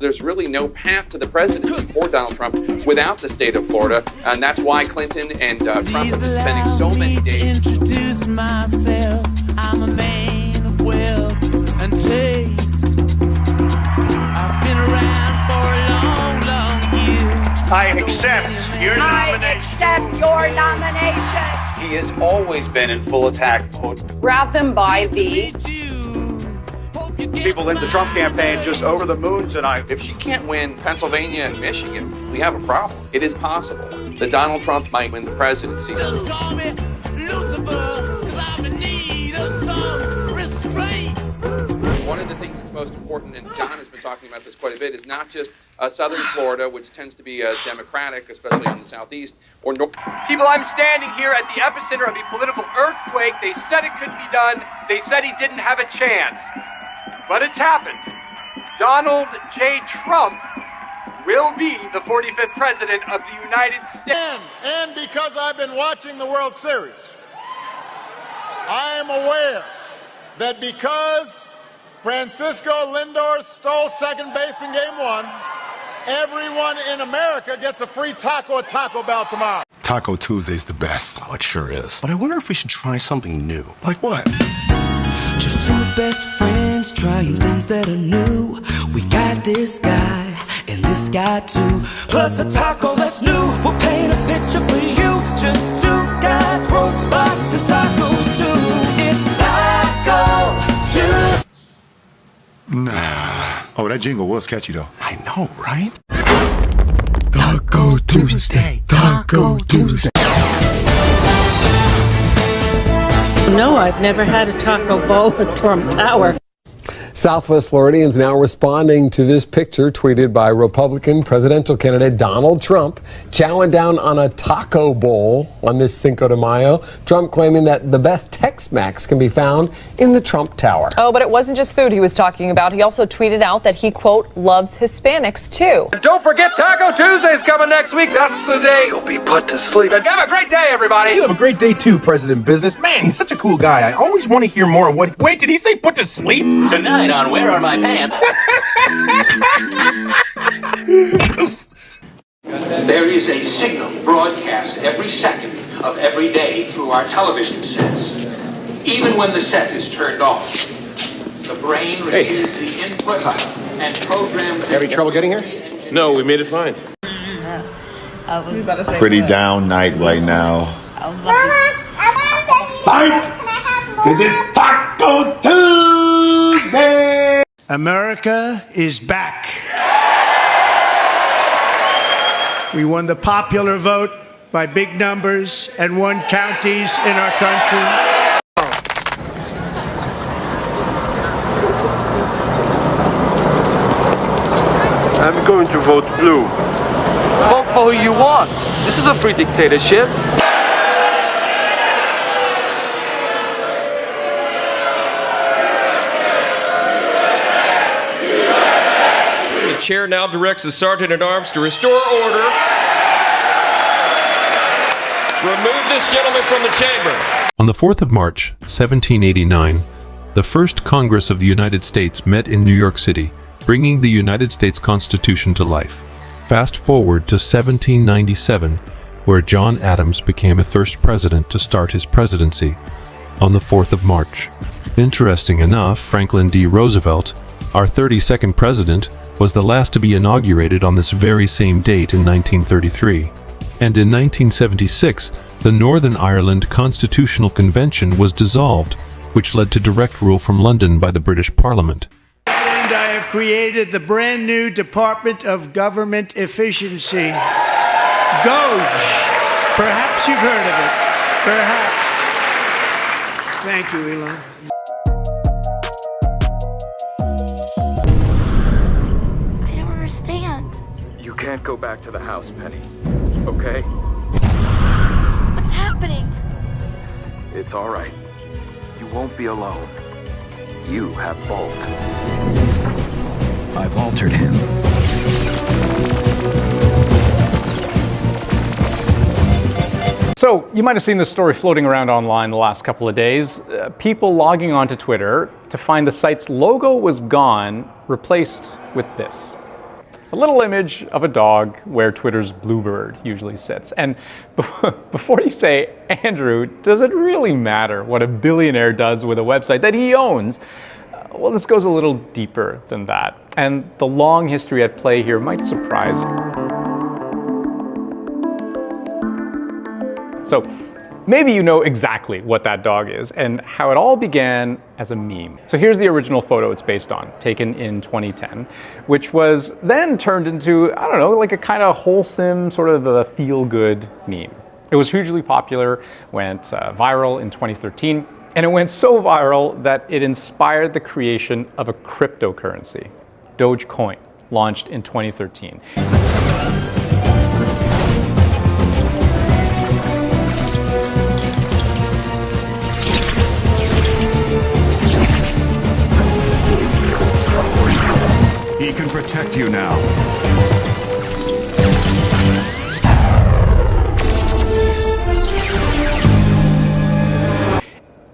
There's really no path to the presidency for Donald Trump without the state of Florida, and that's why Clinton and Trump have been spending so many days. Introduce myself. I'm a man of wealth and taste. I've been around for a long, long year. I accept your nomination. I accept your nomination. He has always been in full attack mode. Grab them by the... People in the Trump campaign just over the moon tonight. If she can't win Pennsylvania and Michigan, we have a problem. It is possible that Donald Trump might win the presidency. Just call me Lucifer, 'cause I'm in need of some restraint. One of the things that's most important, and John has been talking about this quite a bit, is not just southern Florida, which tends to be Democratic, especially in the southeast, or north. People, I'm standing here at the epicenter of a political earthquake. They said it couldn't be done. They said he didn't have a chance. But it's happened. Donald J. Trump will be the 45th president of the United States. And because I've been watching the World Series, I am aware that because Francisco Lindor stole second base in Game 1, everyone in America gets a free taco at Taco Bell tomorrow. Taco Tuesday's the best. Oh, it sure is. But I wonder if we should try something new. Like what? Just two best friends trying things that are new. We got this guy and this guy too. Plus a taco that's new. We'll paint a picture for you. Just two guys, robots, and tacos too. It's Taco Tuesday. Nah. Oh, that jingle was catchy though. I know, right? Taco Tuesday. Taco Tuesday. No, I've never had a taco bowl at Trump Tower. Southwest Floridians now responding to this picture tweeted by Republican presidential candidate Donald Trump chowing down on a taco bowl on this Cinco de Mayo. Trump claiming that the best Tex-Mex can be found in the Trump Tower. Oh, but it wasn't just food he was talking about. He also tweeted out that he, quote, loves Hispanics, too. And don't forget Taco Tuesday's coming next week. That's the day you'll be put to sleep. And have a great day, everybody. You have a great day too, President Business. Man, he's such a cool guy. I always want to hear more of what... Wait, did he say put to sleep? Tonight on Where Are My Pants? There is a signal broadcast every second of every day through our television sets. Even when the set is turned off, the brain receives the input and programs... Having trouble getting here? No, we made it fine. Pretty down night right now. This is Taco Tuesday! America is back. We won the popular vote by big numbers and won counties in our country. I'm going to vote blue. Vote for who you want. This is a free dictatorship. The chair now directs the sergeant at arms to restore order. Remove this gentleman from the chamber. On the 4th of March, 1789, the First Congress of the United States met in New York City, bringing the United States Constitution to life. Fast forward to 1797, where John Adams became the first president to start his presidency on the 4th of March. Interesting enough, Franklin D. Roosevelt, our 32nd president, was the last to be inaugurated on this very same date in 1933. And in 1976, the Northern Ireland Constitutional Convention was dissolved, which led to direct rule from London by the British Parliament. And I have created the brand new Department of Government Efficiency. GOGE. Perhaps you've heard of it. Perhaps. Thank you, Elon. You can't go back to the house, Penny. Okay? What's happening? It's all right. You won't be alone. You have both. I've altered him. So, you might have seen this story floating around online the last couple of days. People logging onto Twitter to find the site's logo was gone, replaced with this. a little image of a dog where Twitter's Bluebird usually sits. And before you say, Andrew, does it really matter what a billionaire does with a website that he owns? Well, this goes a little deeper than that. And the long history at play here might surprise you. So maybe you know exactly what that dog is and how it all began as a meme. So here's the original photo it's based on, taken in 2010, which was then turned into, I don't know, like a kind of wholesome, sort of a feel-good meme. It was hugely popular, went viral in 2013, and it went so viral that it inspired the creation of a cryptocurrency, Dogecoin, launched in 2013. He can protect you now.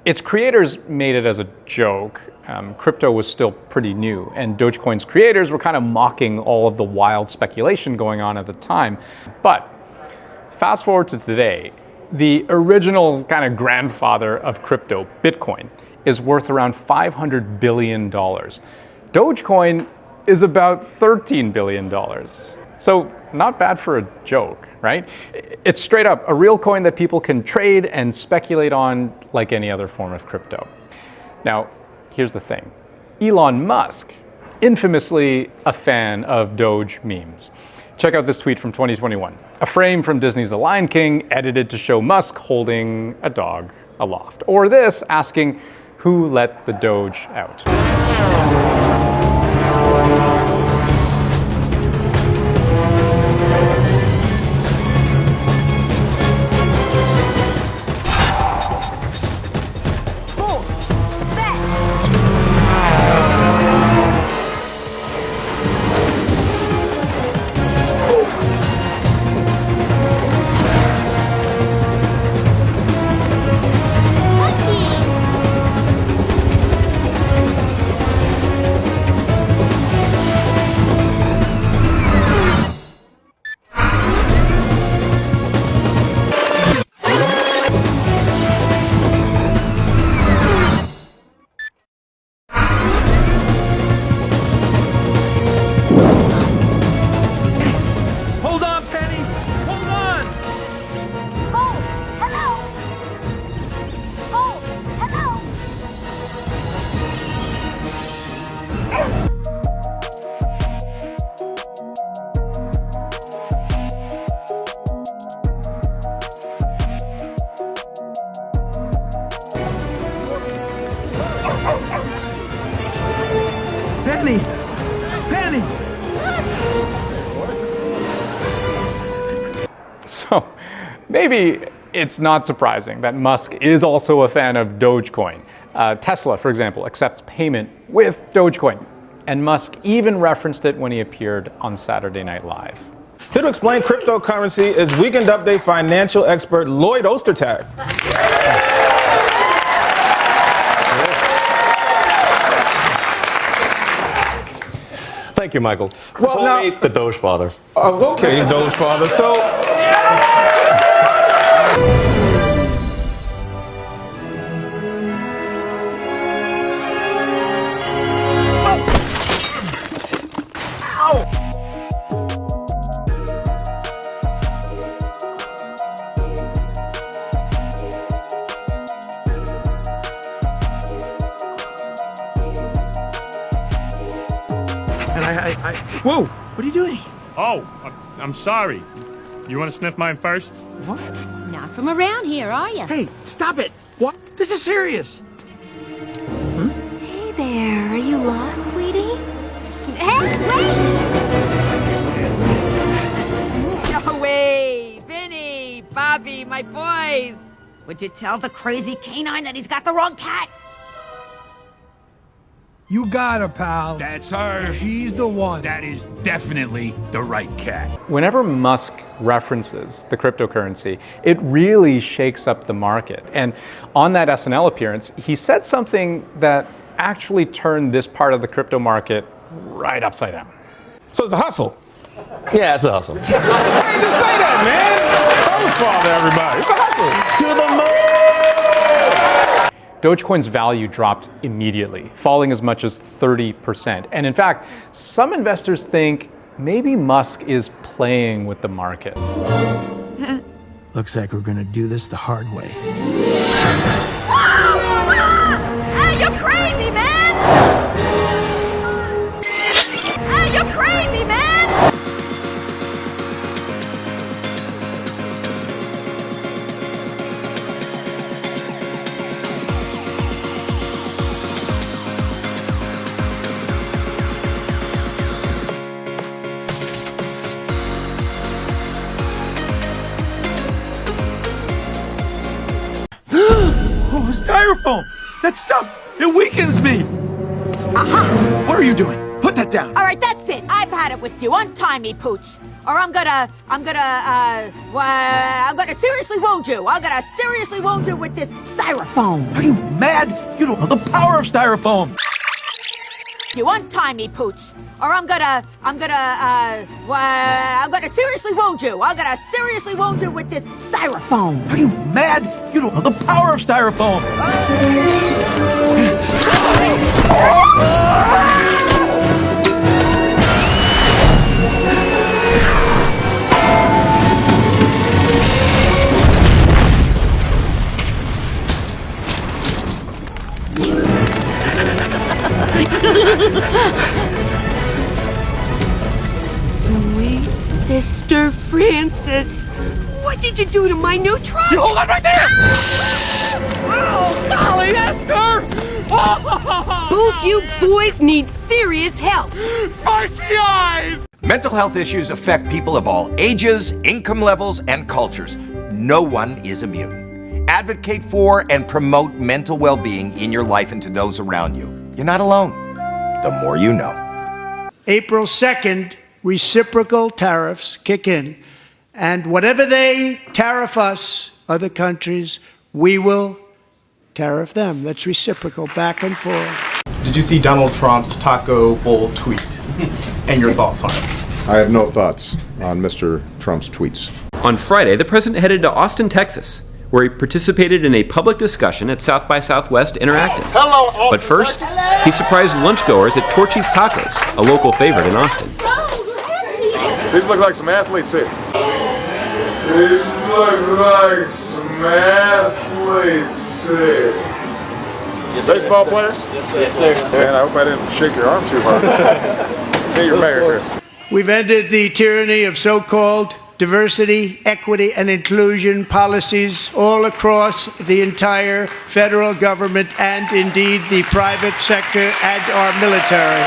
Its creators made it as a joke. Crypto was still pretty new, and Dogecoin's creators were kind of mocking all of the wild speculation going on at the time. But fast forward to today, the original kind of grandfather of crypto, Bitcoin, is worth around $500 billion. Dogecoin is about $13 billion. So not bad for a joke, right? It's straight up a real coin that people can trade and speculate on like any other form of crypto. Now, here's the thing. Elon Musk, infamously a fan of Doge memes. Check out this tweet from 2021. A frame from Disney's The Lion King edited to show Musk holding a dog aloft. Or this asking, who let the Doge out? Penny! Penny! So maybe it's not surprising that Musk is also a fan of Dogecoin. Tesla, for example, accepts payment with Dogecoin. And Musk even referenced it when he appeared on Saturday Night Live. Here to explain cryptocurrency is Weekend Update financial expert Lloyd Ostertag. Thank you, Michael. Well, now, the Doge Father. Okay, Doge Father. So. Whoa! What are you doing? Oh, I'm sorry. You want to sniff mine first? What? Not from around here, are you? Hey, stop it! What? This is serious. Hey there, are you lost, sweetie? Hey, wait! No way! Vinny, Bobby, my boys! Would you tell the crazy canine that he's got the wrong cat? You got her, pal. That's her. She's the one. That is definitely the right cat. Whenever Musk references the cryptocurrency, it really shakes up the market. And on that SNL appearance, he said something that actually turned this part of the crypto market right upside down. So it's a hustle. Yeah, it's a hustle. Hey, just say that, man. First of all, to everybody, it's a hustle. To the moon. Dogecoin's value dropped immediately, falling as much as 30%. And in fact, some investors think maybe Musk is playing with the market. Looks like we're gonna do this the hard way. Hey, you're crazy, man! Hey, you're crazy, man! Oh, styrofoam! That stuff, it weakens me! Aha! What are you doing? Put that down! All right, that's it. I've had it with you. Untie me, Pooch. Or I'm gonna seriously wound you. I'm gonna seriously wound you with this styrofoam. Are you mad? You don't know the power of styrofoam! You untie me, Pooch. Or I'm gonna seriously wound you. I'm gonna seriously wound you with this styrofoam. Are you mad? You don't know the power of styrofoam! Sweet Sister Francis, what did you do to my new truck? You hold on right there! Oh, golly, Esther! Both you boys need serious help. Spicy eyes! Mental health issues affect people of all ages, income levels, and cultures. No one is immune. Advocate for and promote mental well-being in your life and to those around you. You're not alone. The more you know. April 2nd, reciprocal tariffs kick in, and whatever they tariff us, other countries, we will tariff them. That's reciprocal, back and forth. Did you see Donald Trump's taco bowl tweet? And your thoughts on it? I have no thoughts on Mr. Trump's tweets. On Friday, the president headed to Austin, Texas, where he participated in a public discussion at South by Southwest Interactive. Hello, Austin, but first, Texas. he surprised lunchgoers at Torchy's Tacos, a local favorite in Austin. These look like some athletes here. These look like some athletes here. Baseball players? Yes, sir. Man, I hope I didn't shake your arm too hard. Get your mayor here. We've ended the tyranny of so-called diversity, equity, and inclusion policies all across the entire federal government and indeed the private sector and our military.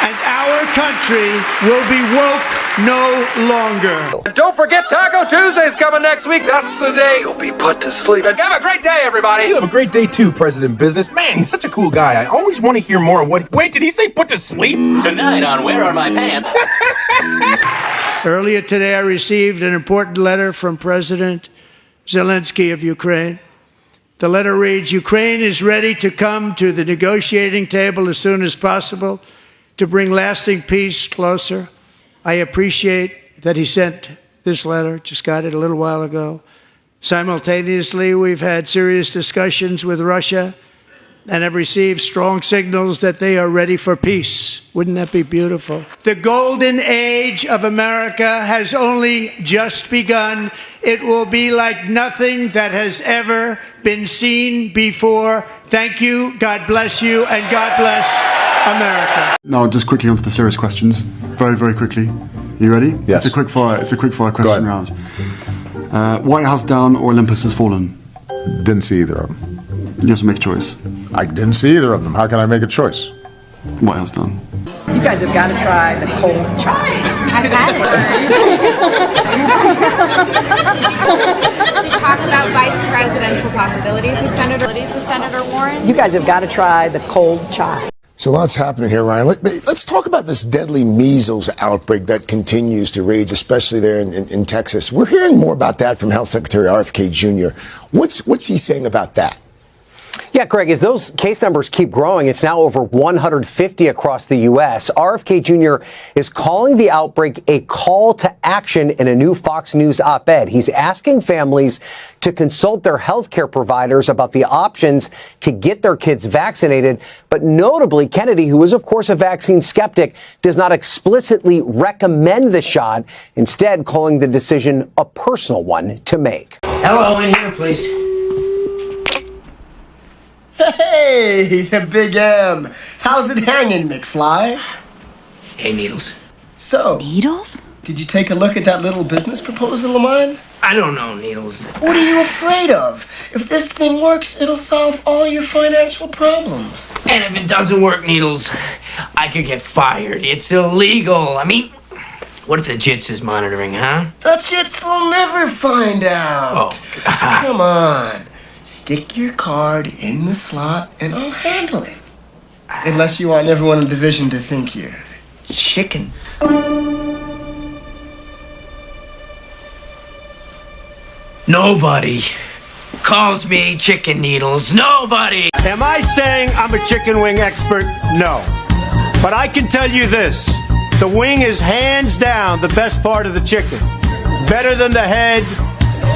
And our country will be woke no longer. And don't forget Taco Tuesday's coming next week. That's the day you'll be put to sleep. And have a great day, everybody. You have a great day too, President Business. Man, he's such a cool guy. I always want to hear more of what... Wait, did he say put to sleep? Tonight on Where Are My Pants? Earlier today, I received an important letter from President Zelensky of Ukraine. The letter reads, Ukraine is ready to come to the negotiating table as soon as possible to bring lasting peace closer. I appreciate that he sent this letter, just got it a little while ago. Simultaneously, we've had serious discussions with Russia and have received strong signals that they are ready for peace. Wouldn't that be beautiful? The golden age of America has only just begun. It will be like nothing that has ever been seen before. Thank you, God bless you, and God bless America. Now, just quickly onto the serious questions. Very, very quickly. You ready? Yes. It's a quick fire question round. White House down or Olympus has fallen? Didn't see either of them. You have to make a choice. I didn't see either of them. How can I make a choice? White House down. You guys have got to try the cold chai. I've had it. Did you talk about vice presidential possibilities with Senator Warren? You guys have got to try the cold chai. So lots happening here, Ryan. Let's talk about this deadly measles outbreak that continues to rage, especially there in Texas. We're hearing more about that from Health Secretary RFK Jr. What's he saying about that? Yeah, Greg, as those case numbers keep growing, it's now over 150 across the U.S. RFK Jr. is calling the outbreak a call to action in a new Fox News op-ed. He's asking families to consult their healthcare providers about the options to get their kids vaccinated. But notably, Kennedy, who is, of course, a vaccine skeptic, does not explicitly recommend the shot, instead calling the decision a personal one to make. Hello, in here, please. Hey, the Big M. How's it hanging, McFly? Hey, Needles. So, Needles? Did you take a look at that little business proposal of mine? I don't know, Needles. What are you afraid of? If this thing works, it'll solve all your financial problems. And if it doesn't work, Needles, I could get fired. It's illegal. I mean, what if the Jits is monitoring, huh? The Jits will never find out. Oh, Come on. Stick your card in the slot and I'll handle it. Unless you want everyone in the division to think you're chicken. Nobody calls me Chicken Needles. Nobody! Am I saying I'm a chicken wing expert? No. But I can tell you this. The wing is hands down the best part of the chicken. Better than the head,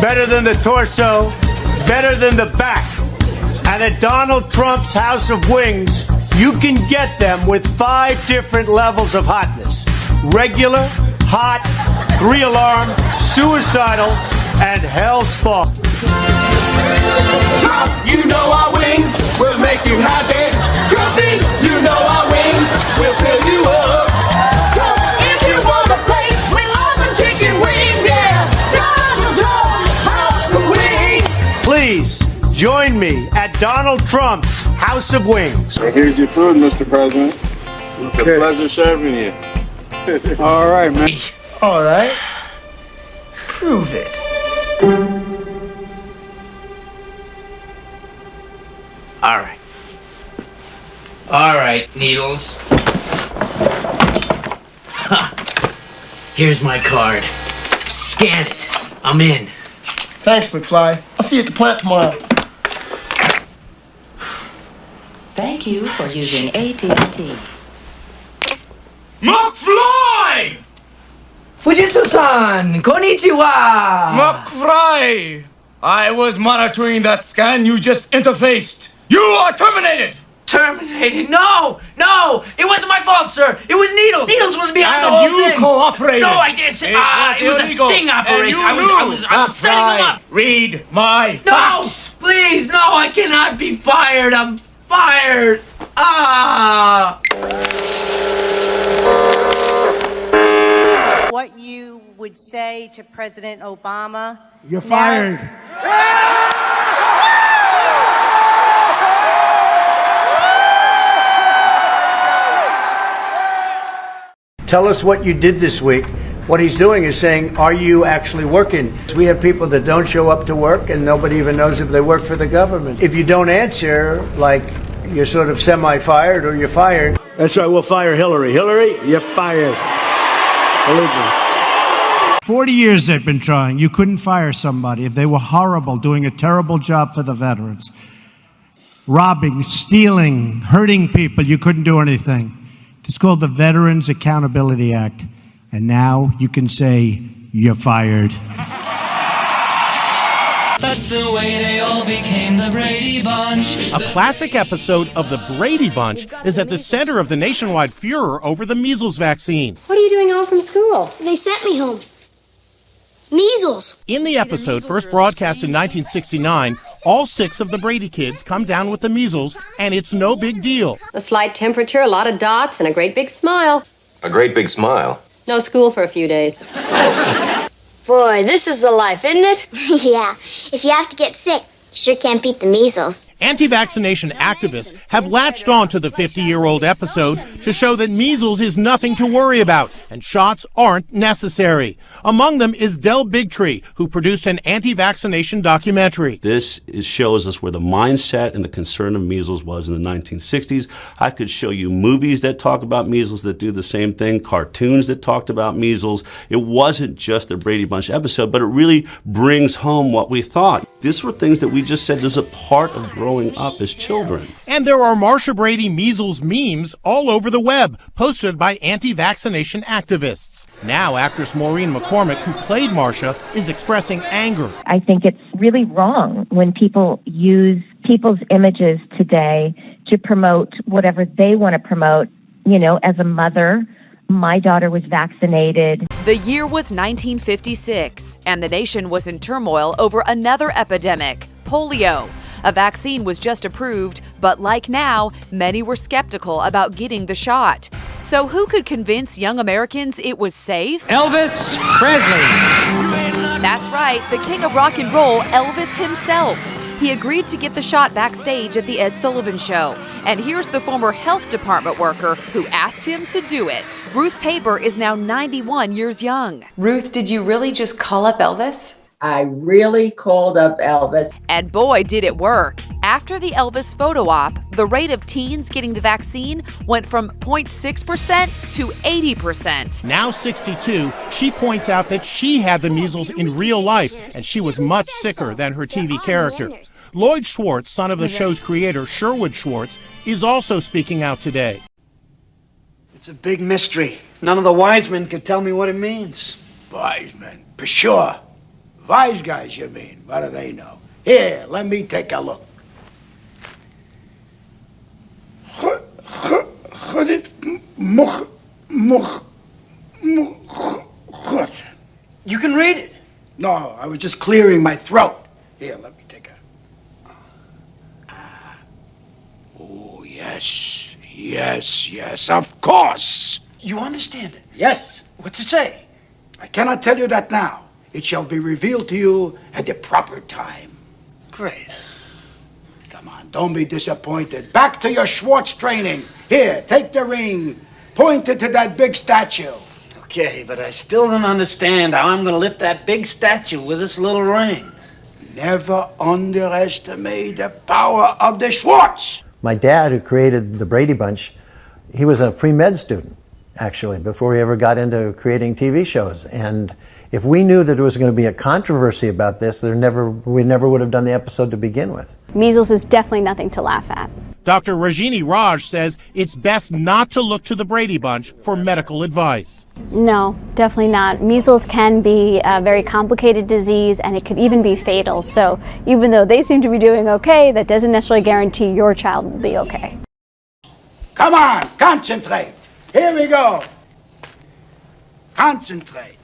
better than the torso, better than the back. And at Donald Trump's House of Wings, you can get them with 5 different levels of hotness. Regular, hot, 3-alarm, suicidal, and hellspawn. You know our wings will make you happy. Trust me, you know our wings will fill you up. Trust if you want a place with awesome chicken wings, yeah. Donald Trump's House of Wings. Please join me at Donald Trump's House of Wings. Well, here's your food, Mr. President. It's a pleasure serving you. All right, man. All right. Prove it. All right, Needles. Here's my card. Scan it. I'm in. Thanks, McFly. I'll see you at the plant tomorrow. Thank you for using AT&T. McFly! Fujitsu-san! Konnichiwa! McFly! I was monitoring that scan you just interfaced. You are terminated! Terminated? No! No! It wasn't my fault, sir! It was Needles! Needles was behind the whole And you thing! cooperated! No, I didn't! It was a illegal. sting operation! And you I was setting them up! Read my No! facts! Please, no! I cannot be fired! I'm fired! What you would say to President Obama? You're fired. Tell us what you did this week. What he's doing is saying, are you actually working? We have people that don't show up to work and nobody even knows if they work for the government. If you don't answer, like you're sort of semi-fired or you're fired. That's right, we'll fire Hillary. Hillary, you're fired. Believe me. 40 years they've been trying. You couldn't fire somebody if they were horrible, doing a terrible job for the veterans. Robbing, stealing, hurting people, you couldn't do anything. It's called the Veterans Accountability Act. And now you can say, you're fired. That's the way they all became the Brady Bunch. A classic episode of the Brady Bunch is at the center of the nationwide furor over the measles vaccine. What are you doing home from school? They sent me home. Measles. In the episode, first broadcast in 1969, all 6 of the Brady kids come down with the measles, and it's no big deal. A slight temperature, a lot of dots, and a great big smile. A great big smile. No school for a few days. Boy, this is the life, isn't it? Yeah. If you have to get sick, you sure can't beat the measles. Anti-vaccination activists have latched on to the 50-year-old episode to show that measles is nothing to worry about and shots aren't necessary. Among them is Del Bigtree, who produced an anti-vaccination documentary. This shows us where the mindset and the concern of measles was in the 1960s. I could show you movies that talk about measles that do the same thing, cartoons that talked about measles. It wasn't just the Brady Bunch episode, but it really brings home what we thought. These were things that we We just said there's a part of growing up as children. And there are Marsha Brady measles memes all over the web, posted by anti-vaccination activists. Now, actress Maureen McCormick, who played Marsha, is expressing anger. I think it's really wrong when people use people's images today to promote whatever they want to promote. You know, as a mother, my daughter was vaccinated. The year was 1956, and the nation was in turmoil over another epidemic, polio. A vaccine was just approved, but like now, many were skeptical about getting the shot. So who could convince young Americans it was safe? Elvis Presley. That's right, the king of rock and roll, Elvis himself. He agreed to get the shot backstage at the Ed Sullivan Show. And here's the former health department worker who asked him to do it. Ruth Tabor is now 91 years young. Ruth, did you really just call up Elvis? I really called up Elvis. And boy, did it work. After the Elvis photo op, the rate of teens getting the vaccine went from 0.6% to 80%. Now 62, she points out that she had the measles in real life, and she was much sicker than her TV character. Lloyd Schwartz, son of the show's creator, Sherwood Schwartz, is also speaking out today. It's a big mystery. None of the wise men could tell me what it means. Wise men? For sure. Wise guys, you mean? What do they know? Here, let me take a look. You can read it. No, I was just clearing my throat. Here, let me take a... Oh, yes. Yes, of course. You understand it? Yes. What's it say? I cannot tell you that now. It shall be revealed to you at the proper time. Great. Come on, don't be disappointed. Back to your Schwartz training. Here, take the ring. Point it to that big statue. Okay, but I still don't understand how I'm going to lift that big statue with this little ring. Never underestimate the power of the Schwartz. My dad, who created the Brady Bunch, he was a pre-med student, actually, before he ever got into creating TV shows. And if we knew that there was going to be a controversy about this, we never would have done the episode to begin with. Measles is definitely nothing to laugh at. Dr. Rajini Raj says it's best not to look to the Brady Bunch for medical advice. No, definitely not. Measles can be a very complicated disease, and it could even be fatal. So even though they seem to be doing okay, that doesn't necessarily guarantee your child will be okay. Come on, concentrate. Here we go. Concentrate.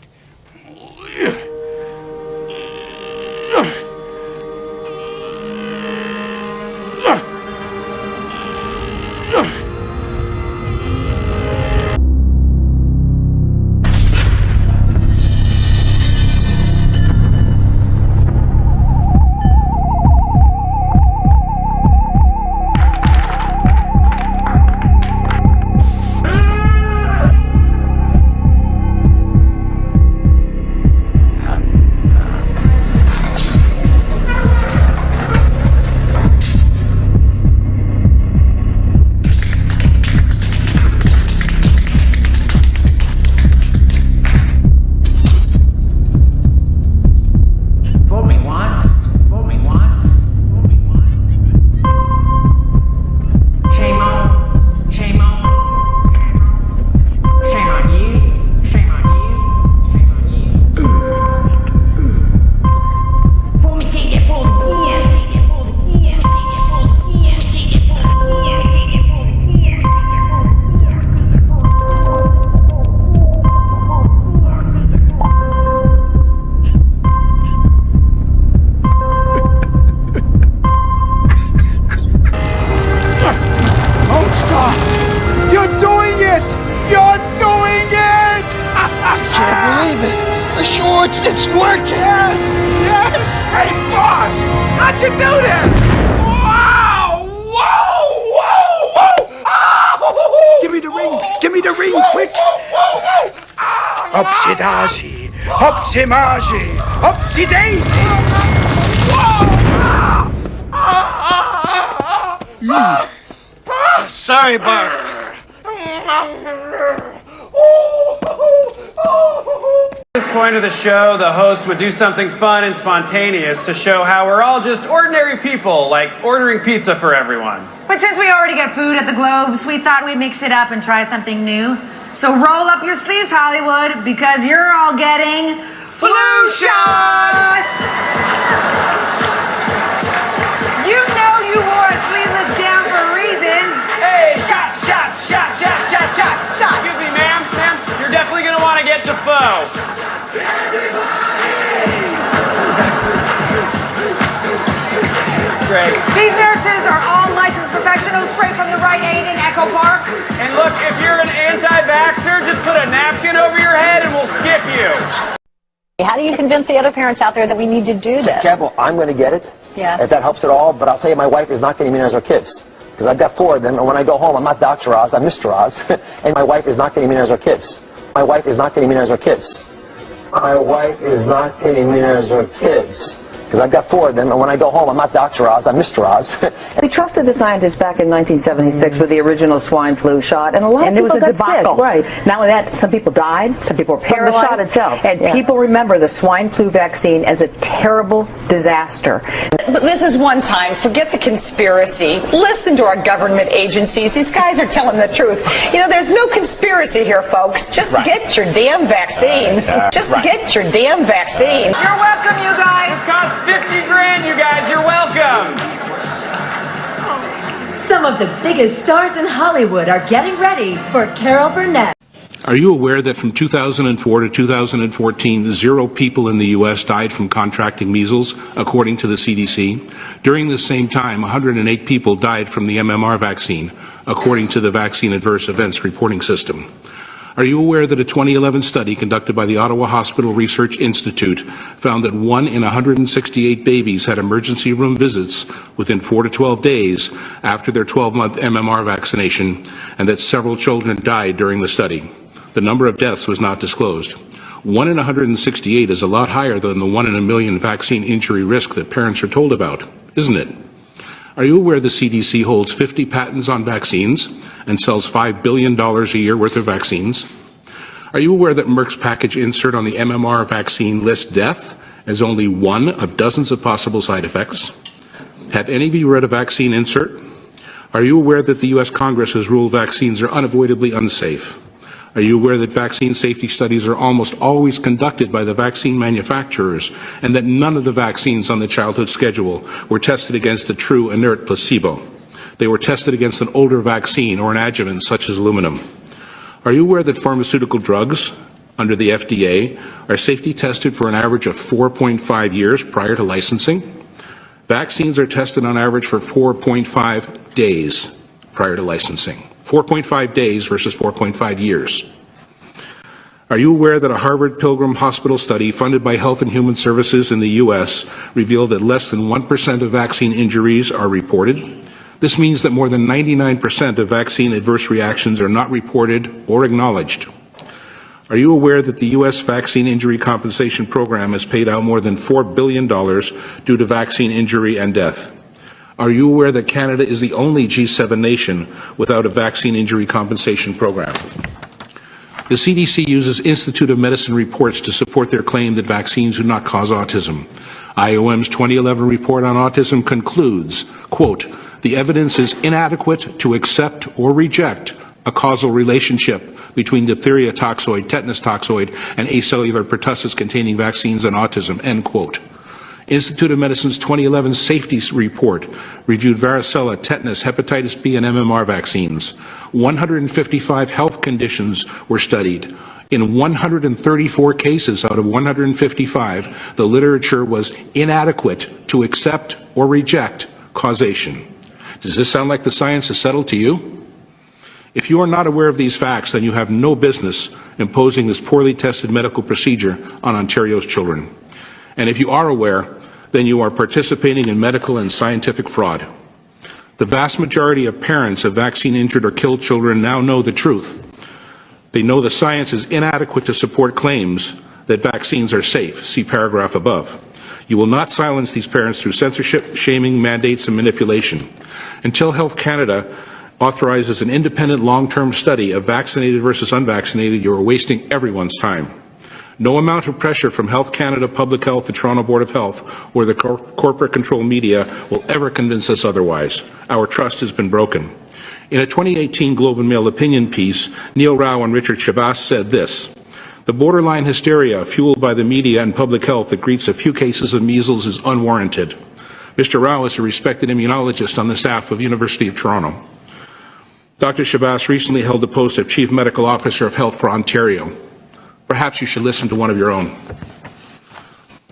It's working! Yes! Yes! Hey, boss! How'd you do that? Wow! Whoa! Whoa! Whoa! Oh! Give me the ring! Give me the ring, quick! Upsy daisy! Upsy marsy! Upsy daisy! Sorry, Barf. point of the show, the host would do something fun and spontaneous to show how we're all just ordinary people, like ordering pizza for everyone. But since we already get food at the Globes, we thought we'd mix it up and try something new. So roll up your sleeves, Hollywood, because you're all getting flu shots! You know you wore a sleeveless gown for a reason. Hey, shot! Excuse me, ma'am. You're definitely going to want to get Defoe. Great. These nurses are all licensed professionals straight from the Rite Aid in Echo Park. And look, if you're an anti-vaxxer, just put a napkin over your head and we'll skip you. How do you convince the other parents out there that we need to do this? Careful, I'm going to get it. Yes. If that helps at all, but I'll tell you, my wife is not going to immunize her kids. Because I've got 4 of them, and when I go home, I'm not Dr. Oz, I'm Mr. Oz. And my wife is not going to immunize her kids. My wife is not going to immunize her kids. My wife is not going to immunize her kids. Because I've got 4 of them, and when I go home, I'm not Dr. Oz, I'm Mr. Oz. We trusted the scientists back in 1976 with the original swine flu shot, and a lot of people got sick. Right. Not only that, some people died, some people were paralyzed. From the shot itself. And people remember the swine flu vaccine as a terrible disaster. But this is one time. Forget the conspiracy. Listen to our government agencies. These guys are telling the truth. You know, there's no conspiracy here, folks. Just get your damn vaccine. Just get your damn vaccine. You're welcome, you guys. It costs 50 grand, you guys. You're welcome. Some of the biggest stars in Hollywood are getting ready for Carol Burnett. Are you aware that from 2004 to 2014, 0 people in the U.S. died from contracting measles, according to the CDC? During the same time, 108 people died from the MMR vaccine, according to the Vaccine Adverse Events Reporting System. Are you aware that a 2011 study conducted by the Ottawa Hospital Research Institute found that 1 in 168 babies had emergency room visits within 4 to 12 days after their 12-month MMR vaccination, and that several children died during the study? The number of deaths was not disclosed. 1 in 168 is a lot higher than the 1 in a million vaccine injury risk that parents are told about, isn't it? Are you aware the CDC holds 50 patents on vaccines and sells $5 billion a year worth of vaccines? Are you aware that Merck's package insert on the MMR vaccine lists death as only one of dozens of possible side effects? Have any of you read a vaccine insert? Are you aware that the U.S. Congress has ruled vaccines are unavoidably unsafe? Are you aware that vaccine safety studies are almost always conducted by the vaccine manufacturers, and that none of the vaccines on the childhood schedule were tested against a true inert placebo? They were tested against an older vaccine or an adjuvant such as aluminum. Are you aware that pharmaceutical drugs under the FDA are safety tested for an average of 4.5 years prior to licensing? Vaccines are tested on average for 4.5 days prior to licensing. 4.5 days versus 4.5 years. Are you aware that a Harvard Pilgrim Hospital study funded by Health and Human Services in the U.S. revealed that less than 1% of vaccine injuries are reported? This means that more than 99% of vaccine adverse reactions are not reported or acknowledged. Are you aware that the U.S. Vaccine Injury Compensation Program has paid out more than $4 billion due to vaccine injury and death? Are you aware that Canada is the only G7 nation without a vaccine injury compensation program? The CDC uses Institute of Medicine reports to support their claim that vaccines do not cause autism. IOM's 2011 report on autism concludes, quote, the evidence is inadequate to accept or reject a causal relationship between diphtheria toxoid, tetanus toxoid, and acellular pertussis containing vaccines and autism, end quote. Institute of Medicine's 2011 safety report reviewed varicella, tetanus, hepatitis B, and MMR vaccines. 155 health conditions were studied. In 134 cases out of 155, the literature was inadequate to accept or reject causation. Does this sound like the science is settled to you? If you are not aware of these facts, then you have no business imposing this poorly tested medical procedure on Ontario's children. And if you are aware, then you are participating in medical and scientific fraud. The vast majority of parents of vaccine-injured or killed children now know the truth. They know the science is inadequate to support claims that vaccines are safe. See paragraph above. You will not silence these parents through censorship, shaming, mandates, and manipulation. Until Health Canada authorizes an independent long-term study of vaccinated versus unvaccinated, you are wasting everyone's time. No amount of pressure from Health Canada, Public Health, the Toronto Board of Health, or the corporate control media will ever convince us otherwise. Our trust has been broken. In a 2018 Globe and Mail opinion piece, Neil Rao and Richard Shabazz said this: "The borderline hysteria fueled by the media and public health that greets a few cases of measles is unwarranted." Mr. Rao is a respected immunologist on the staff of University of Toronto. Dr. Shabazz recently held the post of Chief Medical Officer of Health for Ontario. Perhaps you should listen to one of your own.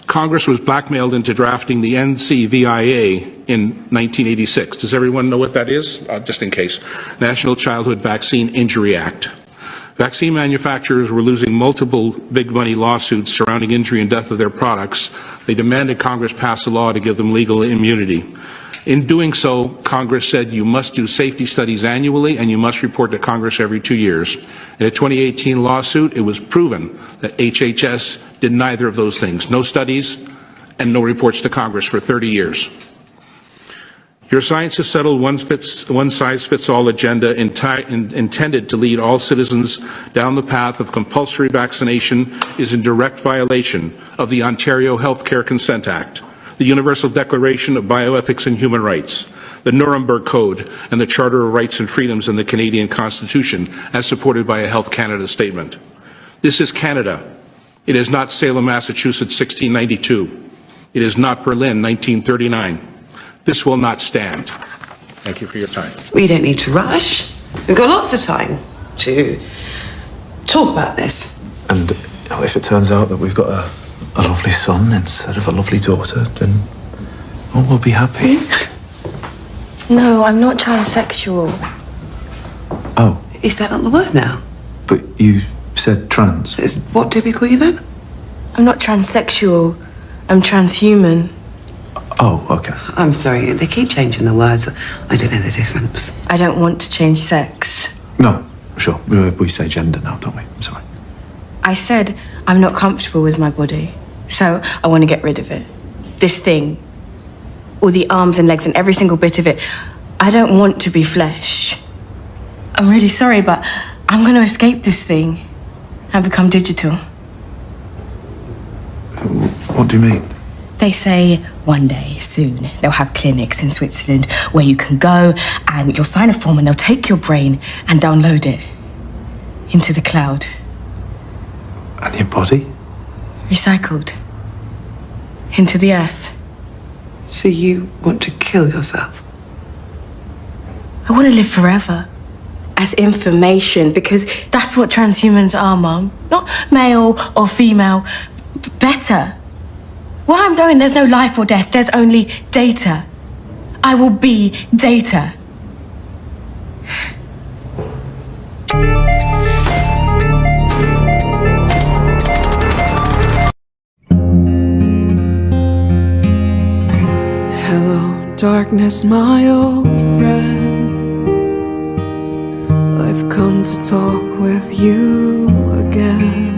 Congress was blackmailed into drafting the NCVIA in 1986. Does everyone know what that is? Just in case. National Childhood Vaccine Injury Act. Vaccine manufacturers were losing multiple big money lawsuits surrounding injury and death of their products. They demanded Congress pass a law to give them legal immunity. In doing so, Congress said you must do safety studies annually and you must report to Congress every 2 years. In a 2018 lawsuit, it was proven that HHS did neither of those things. No studies and no reports to Congress for 30 years. Your science has settled one-size-fits-all agenda intended to lead all citizens down the path of compulsory vaccination is in direct violation of the Ontario Healthcare Consent Act, the Universal Declaration of Bioethics and Human Rights, the Nuremberg Code, and the Charter of Rights and Freedoms in the Canadian Constitution, as supported by a Health Canada statement. This is Canada. It is not Salem, Massachusetts, 1692. It is not Berlin, 1939. This will not stand. Thank you for your time. We don't need to rush. We've got lots of time to talk about this. And if it turns out that we've got a lovely son instead of a lovely daughter, then we'll be happy. No, I'm not transsexual. Oh. Is that not the word now? But you said trans. What did we call you then? I'm not transsexual. I'm transhuman. Oh, okay. I'm sorry, they keep changing the words. I don't know the difference. I don't want to change sex. No, sure. We say gender now, don't we? I'm sorry. I said I'm not comfortable with my body, so I want to get rid of it. This thing, all the arms and legs and every single bit of it. I don't want to be flesh. I'm really sorry, but I'm going to escape this thing and become digital. What do you mean? They say one day, soon, they'll have clinics in Switzerland where you can go and you'll sign a form and they'll take your brain and download it into the cloud. And your body? Recycled. Into the earth. So you want to kill yourself? I want to live forever. As information, because that's what transhumans are, Mum. Not male or female, better. Where I'm going, there's no life or death, there's only data. I will be data. Hello, darkness, my old friend. I've come to talk with you again.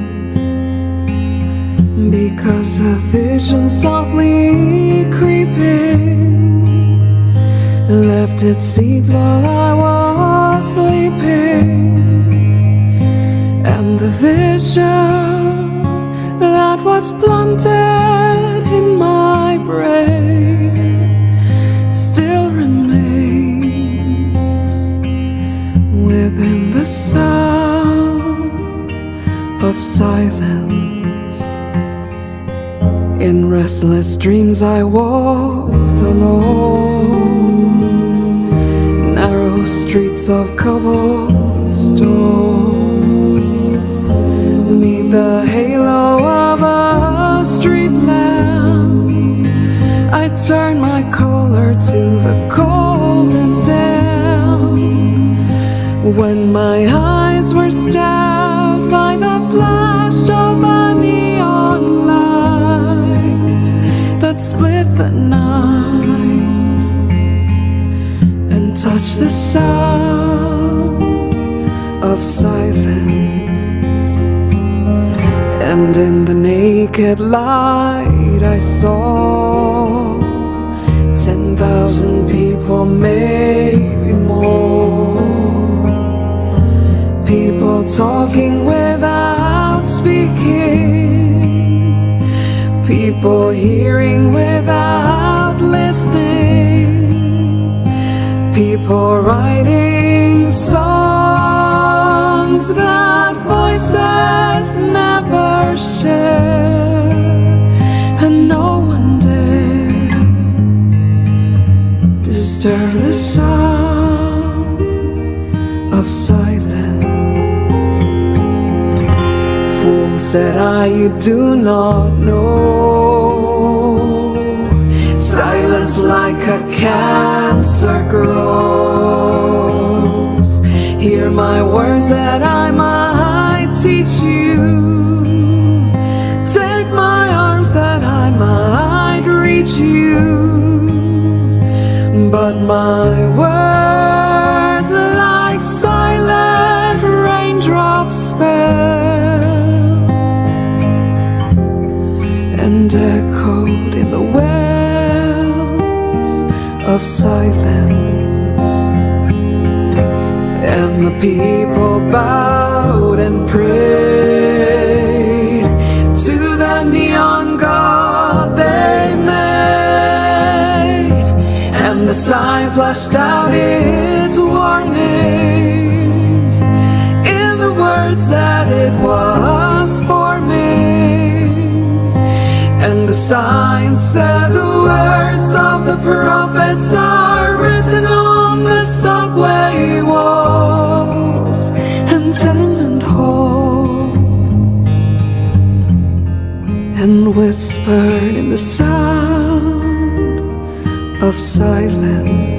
Because a vision softly creeping left its seeds while I was sleeping, and the vision that was planted in my brain still remains within the sound of silence. In restless dreams I walked alone, narrow streets of cobblestone, meet the halo of a street lamp. I turned my collar to the cold and damp, when my eyes were stabbed by the flash of a neon light that split the night and touched the sound of silence. And in the naked light I saw 10,000 people, maybe more, people talking without speaking, People hearing without listening, people writing songs that voices never share, and no one dare disturb the sound of silence. Fool, said I, you do not know. Silence like a cancer grows. Hear my words that I might teach you. Take my arms that I might reach you. But my words like silent raindrops fell and echoed in the wells of silence. And the people bowed and prayed to the neon god they made, and the sign flashed out its warning in the words that it was forming. And the sign said, the words of the prophets are written on the subway walls and tenement halls, and whispered in the sound of silence.